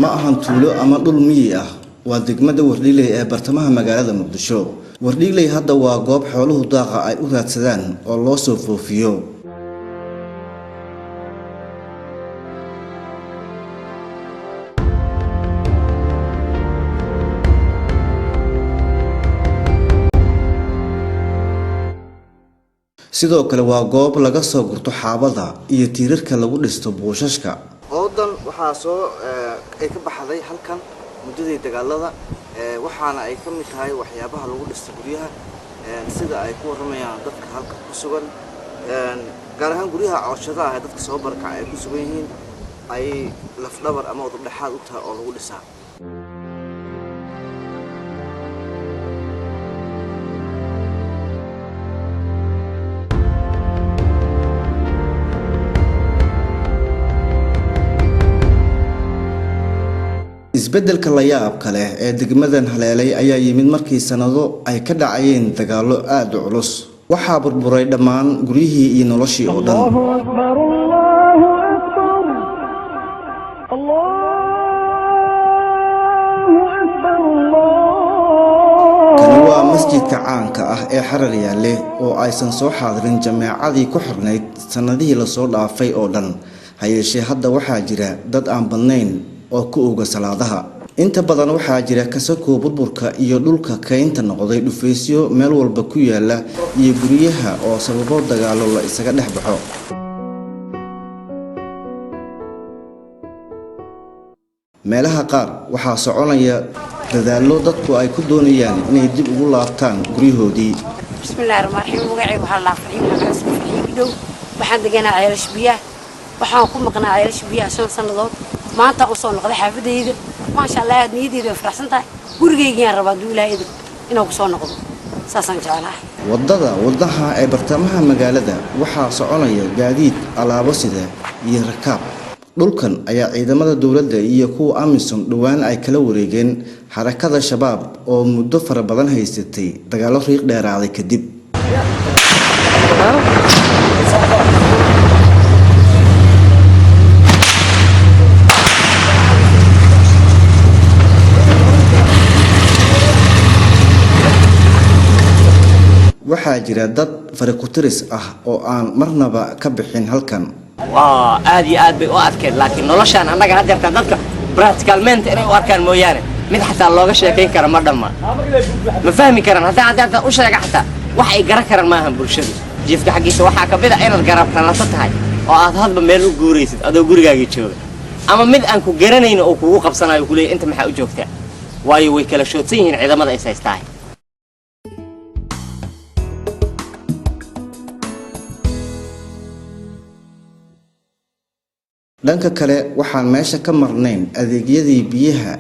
ma ahan tuulo ama dhul miyi ah waa degmada Wardhigley ee bartamaha magaalada Muqdisho. Wardhigley hadda waa goob xooluhu daaqa ay u raadsadaan oo loo soo foofiyo. sidoo kale waa goob laga soo gurto xaabada iyo tiirarka lagu dhisto buushashka. Hoodan waxa soo ay ka baxday halkan muddadii dagaalada waxaana ay ka mid tahay waxyaabaha lagu dhisto guryaha sida ay ku waramayaan dadka halka ku sugan gaar ahaan guryaha cooshadaha ee dadka soo barkacay ay ku sugan yihiin ay laf dhabar ama udub dhaxaad u tahay oo lagu dhisaa. isbeddelka la yaabka leh ee degmadan haleelay ayaa yimid markii sanado ay ka dhacayeen dagaalo aad u culus. waxaa burburay dhammaan guryihii iyo noloshii oo dhan. kani waa masjidka caanka ah ee Xarar Yaale oo aysan soo xaadirin jameecadii ku xirnayd sanadihii la soo dhaafay oo dhan. hayeeshee hadda waxaa jira dad aan badnayn oo ku uga salaadaha. inta badan waxaa jira kasako burburka iyo dhulka kaynta noqday dhufaysyo meel walba ku yaala iyo guryaha oo sababo dagaalo la isaga dhex baxo. meelaha qaar waxaa soconaya dadaallo dadku ay ku doonayaan inay dib ugu laabtaan guryahoodii. bismillaahir rahmaanir rahiim magaciigu waxa la fariin waxaan deganaa Ceelasha Biyaha waxaan ku maqnaa Ceelasha Biyaha 5 sanadood maanta u soo noqday xaafadayda ma sha Allah niyadeyda faraxsan tahay gurigeyga rabaa duulayda inuu ku soo noqdo saasan jecelahay. wadaha ee bartamaha magaalada waxaa soconaya gaadiid alaabo sida iyo rakaab. dhulkan ayaa ciidamada dawladda iyo kuwa AMISOM dhawaan ay kala wareegeen xarakada shabaab oo muddo fara badan haysatay dagaalo riiq dheeraaday kadib. waxaa jira dad farqutiris ah oo aan marnaba ka bixin halkan. aad iyo aad bay u adkeed laakiin noloshaan annaga hadda dadka practicalmente inay u arkaan mooyaane mid xataa looga sheekayn kara ma dhamma ma fahmi karaan hadda u sheega xataa wax ay garan karaan maahan bulshadu. jiifka xaqiisa waxaa ka mid ah inaad garabtanato tahay oo aad hadba meel u guuraysid adoo gurigaaga jooga ama mid aan ku garanayno oo kugu qabsanayo ku leeyahay inta maxaa u joogtaa waayo way kala shoodsan yihiin ciidamada is haystaa. dhanka kale waxaan meesha ka marnayn adeegyadii biyaha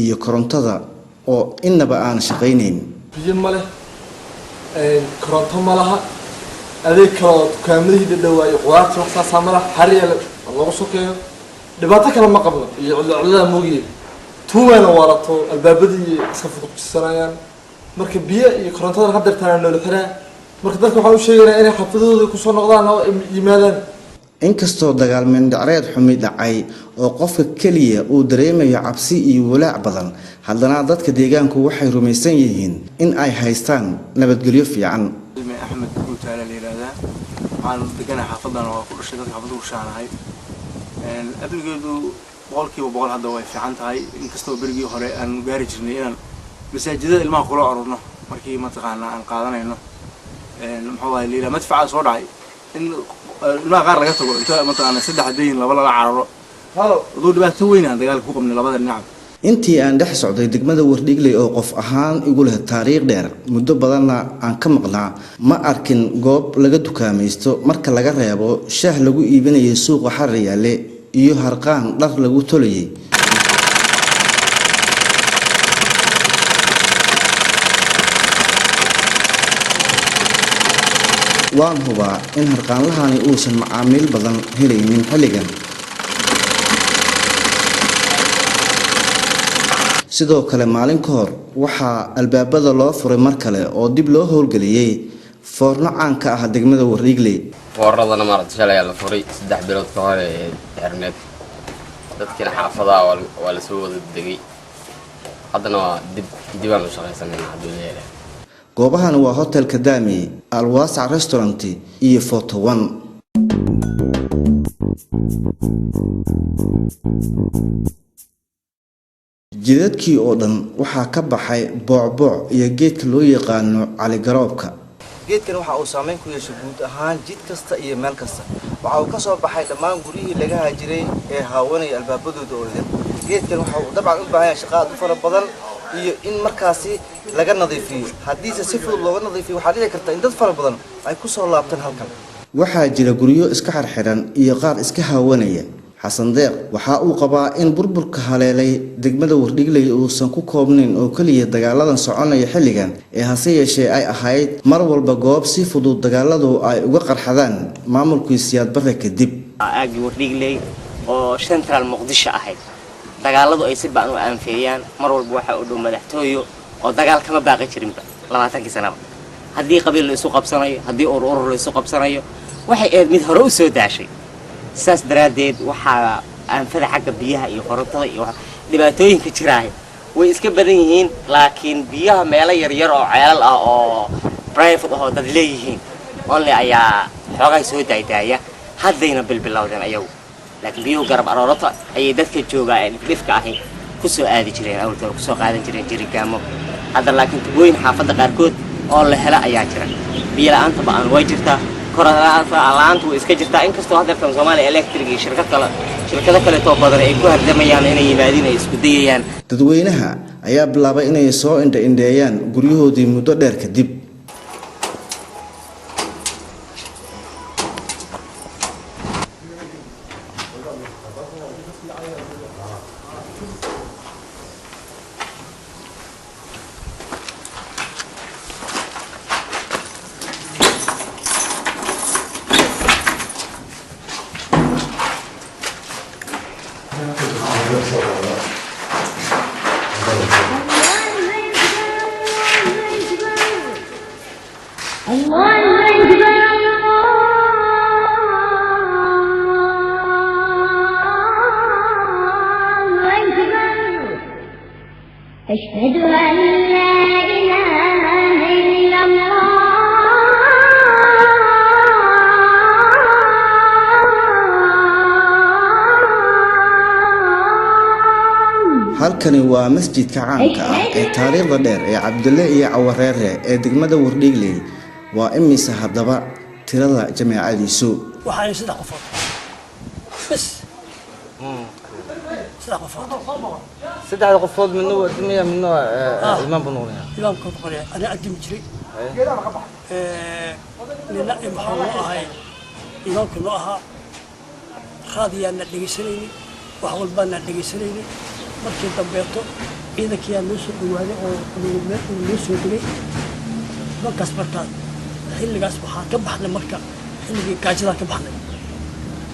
iyo korontada oo inaba aan shaqaynayn. biyo ma leh koronto ma laha adeeg kale dukaamada dhawaayo qudaarta wax saas ma laha xariir lagu sokeeyo dhibaato kale ma qabno iyo cilada moogiye tuumayna warato albaabadii iska fuqsanayaan marka biyo iyo korontada hadda taan loo xiraa marka dadku waxa uu sheegay inay xafadooda ku soo noqdaan oo yimaadaan. inkastoo dagaal mindhacreed xumi dhacay oo qofka kaliya uu dareemayo cabsi iyo walaac badan haddana dadka deegaanku waxay rumaysan yihiin in ay haystaan nabadgelyo fiican. Axmed Guutaale leeyahay aan degan xaafadan oo ku dhashay dadka xaafadu u shaanahay adeegeedu boqolkiiba boqol hadda way fiican tahay inkastoo berigii hore aan gaari jirnay inaan masaajidada ilmaha kula ororno markii ma taqaanaa aan qaadanayno muxuu ahaa leeyahay madfaca soo dhacay in ما قار لقيته أنت مثلاً سدح دين ولا لا عرّو هذا ضد بقى توينا دجال فوق من لبض النعم. intii aan dhex socday degmada Wardhigley oo qof ahaan igu leh taariikh dheer muddo badanna aan ka maqnaa ma arkin goob laga dukaamaysto marka laga reebo shaah lagu iibinayo suuqa Xarar Yaale iyo harqaan dhar lagu tolayay. waan hubaa in harqaanlahani uusan macaamiil badan helaynin xilligan. sidoo kale maalin ka hor waxaa albaabada loo furay mar kale oo dib loo howlgeliyay foorno caan ka ah degmada Wardhigley. foornadana maaragtay shalay la furay 3 bilood ka hor ee xirneed dadkina xaafadaha waa la soo wada degay haddana waa dibaan u shaqaysanayna hadduu leeyahay goobahan waa hotel Kadami Al-Wasac Restaurant iyo Photo One jidadkii oo dhan waxaa ka baxay boocbooc iyo geedka loo yaqaano cali garoobka geedkan waxa uu saameyn ku yeeshay guud ahaan jid kasta iyo meel kasta waxa uu ka soo baxay dhammaan gurihii laga haajiray ee haawanay albaabadooda oo dhan geedkan waxa uu dabcan u baahan yahay shaqo aad u fara badan iyo in markaasi laga nadiifiyo haddii si fudud looga nadiifiyo waxa dhici karta in dad fara badan ay ku soo laabtaan halkan waxaa jira guriyo iska xirxiran iyo qaar iska haawanaya xasan deeq waxa uu qabaa in burburka haleelay degmada Wardhigley uusan ku koobnayn oo kaliya dagaaladan soconaya xilligan ee hase yeeshee ay ahayd mar walba goob si fudud dagaaladu ay uga qarxadaan maamulkii siyaad barre kadib aagi Wardhigley oo central Muqdisho ahayd dagaaladu ay si baan u aanfeeyaan mar walba waxa uu dhow madaxtooyo oo dagaal kama baaqi jirinba 20 sano haddii qabiil la isu qabsanayo haddii urur la isu qabsanayo waxay aad mid hore u soo daashay saas daraadeed waxa aanfada xagga biyaha iyo korontada iyo dhibaatooyinka jiraahay way iska badan yihiin laakiin biyaha meelo yar yar oo ceelal ah oo private ah oo dad leeyihiin only ayaa xoogay soo daaydaaya haddayna bilbilowdeen ayagu laakiin biyo garab aroorata ayay dadka joogaa ee dhifka ahi ku soo aadi jireen awaltood ku soo qaadan jireen jirgaamo hadda laakiin tubooyin xaafadda qaarkood oo la hela ayaa jira biyo la'aanta baan way jirtaa korontada way iska jirtaa inkastoo hadda Soomaaliya Electric iyo shirkado kale oo badan ay ku hardamayaan inay yimaadeen ay isku dayayaan dadweynaha ayaa bilaabay inay soo indheeyaan guryahoodii muddo dheer kadib أشهد أن لا إله إلا الله halkani waa masjidka caanka ah ee taariikhda dheer ee Cabdulle iyo Cawareere ee degmada Wardhigley waa imisa hadaba tirada jamaacadiisu waxaan saddex qofood bas saddex qofood midna waa dumiya midna waa imaam bunuuriya imaamka bunuuriya ana adim jiray nina maxaa ahay imaamka noo ahaa raadiyana dhageysanayni wax walba na dhageysanayni markii dambeeto ciidankii aan noo soo dhawaaday oo noo soo dilay markaas markaas xilligaas waxaa ka baxnay marka xilligii gaajada ka baxnay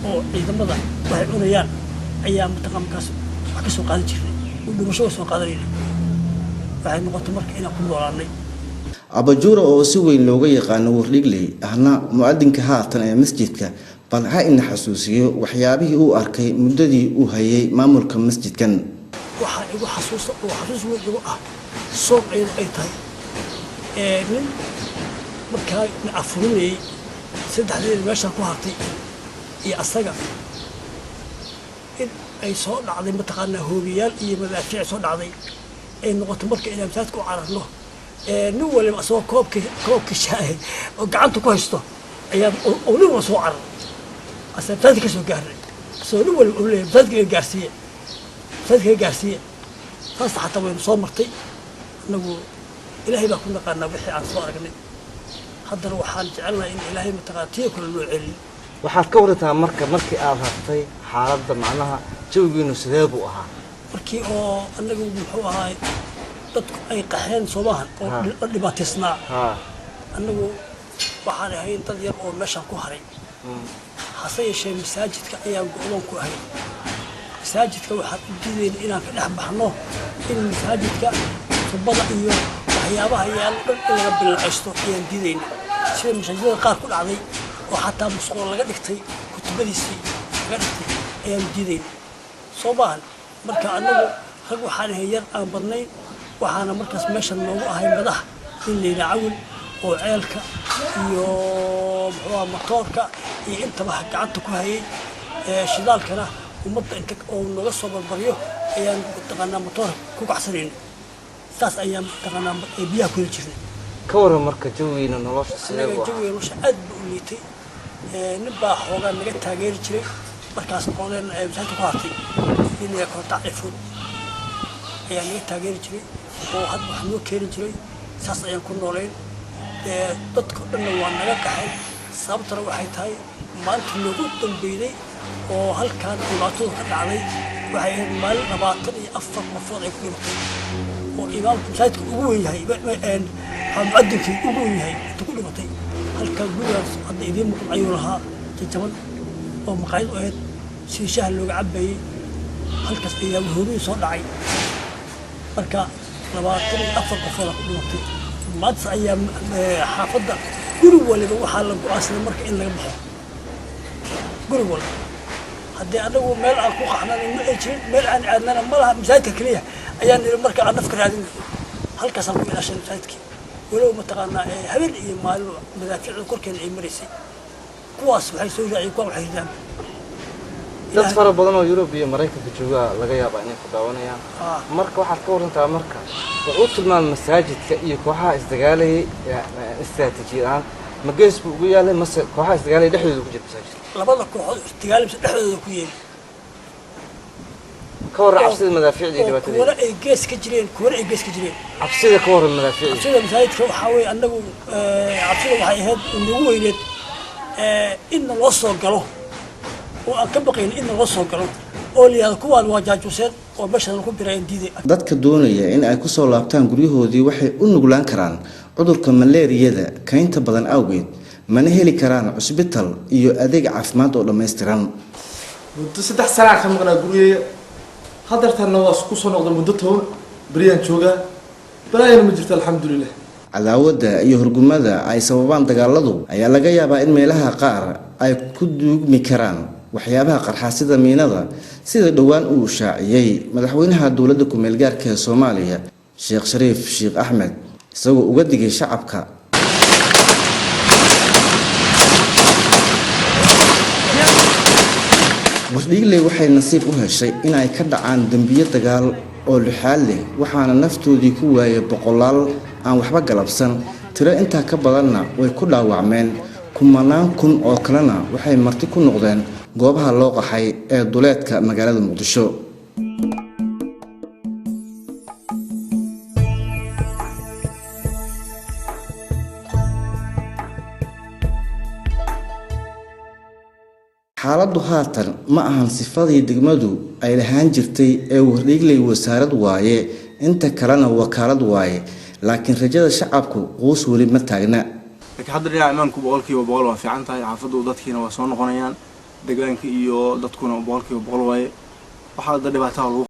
oo ciidamada waxay cunayaan ayaa mutaqamkaas wax ka soo qaadan jirnay oo dhumasho soo qaadanayna waxay noqotay marka inaan ku noolaanay Abajura oo si weyn looga yaqaan Wardhigley ahna muadinka haatan ee masjidka bal ha in xasuusiyo waxyaabihii uu arkay muddadii uu hayay maamulka masjidkan waxaan igu xasuus weyn igu ah soo ay tahay nin markaa afurinayay saddexdeed meesha ku hartay iyo asaga in ay soo dhacday mataqaanaa hoobiyaal iyo madaafiic soo dhacday ay noqoto marka inaan masaajidka u cararno nin waliba asagoo koobka shaahay oo gacanta ku haysto ayaa nin wala soo carar asaa masaajidka ka soo gaaray asagoo nin waliba leeyahay masaajidka gaarsiiye saas xataa waynu soo martay annagu ilaahay baa ku naqaanaa wixii aan soo aragnay haddana waxaan jecelnahay in ilaahay mataqaatiyo kale loo celiyo waxaad ka warataa markii aad hartay xaaladda macnaha jawigiinu sidee buu ahaa markii oo annagu muxuu ahaay dadku ay qaxeen Soomahan oo la dhibaataysnaa annagu waxaan ahay dad yar oo meeshaan ku haray hase yeeshee masaajidka ayaan go'doon ku ahay masaajidka waxaan u diidayna inaan ka dhex baxno in masaajidka tubada iyo waxyaabaha yaal dhan in laga bilaqaysto ayaan diidayna sida masaajidada qaar ku dhacday oo xataa musqul laga dhigtay kutubadiisii laga dhigtay ayaan diidayna صوبان مركا أنه رجوا حاله ير أنا بدني وحنا مركز ماشى الموضوع هاي مدح اللي نعول وعيالك يوم هو مطارك أنت ما قعدتك هاي شدال كنا ومدة أنت أو نقص بالبريو أيام تغنى مطار كوك عسرين ساس أيام تغنى بيها كل شيء كورة مركز جوينا نلاش أنا جوي مش قد بقوليتي نبى حوجا نجت تاجر شيء مركز قولين بسنت قارتي اللي يكون تعرفون يعني نجت تاجر شيء وحد محمود كيرن شيء ساس أيام كنا نولين تذكر إنه وانا نجت حي صابت روح هاي ما أنت نقول تنبيلي وهل كان الباطل قد علي وهي المال نباطل يأفر مفروض يكون وإمام مساعد أبوي هاي بأن هم عدل في أبوي هاي تقول متى هل كان بيا قد إذا ممكن عيونها تجمل ومقايد واحد في شهر لو عبي هل كان أيام هوري صار عين مركا نباطل يأفر مفروض يكون متى ما تص أيام حافظة قرب ولا بوحال أصل مركا إلا بحر قرب ولا هدي أنا ومال أكو إحنا مال عندنا مالها مساعد كليه أيام المركب أنا أفكر هذه هل كسر من عشان مساعدك ولو متقنا هبل مال مدافع الكركن المريسي كواس waxay soo raacay kuwa waxay yiraahdaan dad fara badan oo Yurub iyo Mareykanka jooga laga yaabaa inay ku daawanayaan marka waxaad ka warantaa marka wuxuu tilmaamay masaajidka iyo kooxaha isdagaalay istiraatiijiyad ma gees buu ugu yaalay mase kooxaha isdagaalay dhexdooda ku jira masaajidka labada kooxood isdagaalay dhexdooda ku yeelay كور عبسيد المدافع دي دلوقتي كورة أي جيس كجرين كورة أي جيس كجرين عبسيد كور المدافع عبسيد المساعد شو حاول أنه عبسيد وحي هاد إنه هو يريد إن الوصل قالوا وأكبقين إن الوصل قالوا أولي الكوا الواجهة جوسر وبشر الكوا برين ديدي dadka doonaya in ay ku soo laabtaan guryahoodii waxay u nuglaan karaan cudurka malaariyada kaynta badan awgeed mana heli karaan cusbitaal iyo adeeg caafimaad oo dhameystiran muddo 3 sano ka maqnaa guriga hadartana waa isku soo noqday muddo toban بريان جوجا براين مجرت الحمد لله cadaawada iyo hurgumada ay sababaan dagaaladu ayaa laga yaabaa in meelaha qaar ay ku duugmi karaan waxyaabaha qarxaasida miinada sida dhawaan uu shaaciyay madaxweynaha dawladda ku meel gaarka ee Soomaaliya Sheekh Shariif Sheekh Ahmed isagoo uga digay shacabka Wardhigle waxay nasiib u heshay in ay ka dhacaan dambiyo dagaal oo lixaad leh waxaana naftoodii ku waayay boqolaal aan waxba galabsan tiro inta ka badanna way ku dhaawacmeen kumanaan kun oo kalena waxay marti ku noqdeen goobaha loo qaxay ee duleedka magaalada Muqdisho xaaladu haatan ma ahan sifadii degmadu ay lahaan jirtay ee Wardhigle wasaarad waaye inta kalena wakaalad waaye laakiin rajada shacabku qoos wali ma taagna hadda dhinaca imaanku boqolkiiba boqol waa fiican tahay xaafadu dadkiina waa soo noqonayaan deegaanka iyo dadkuna boqolkiiba boqol waaye waxa dhibaato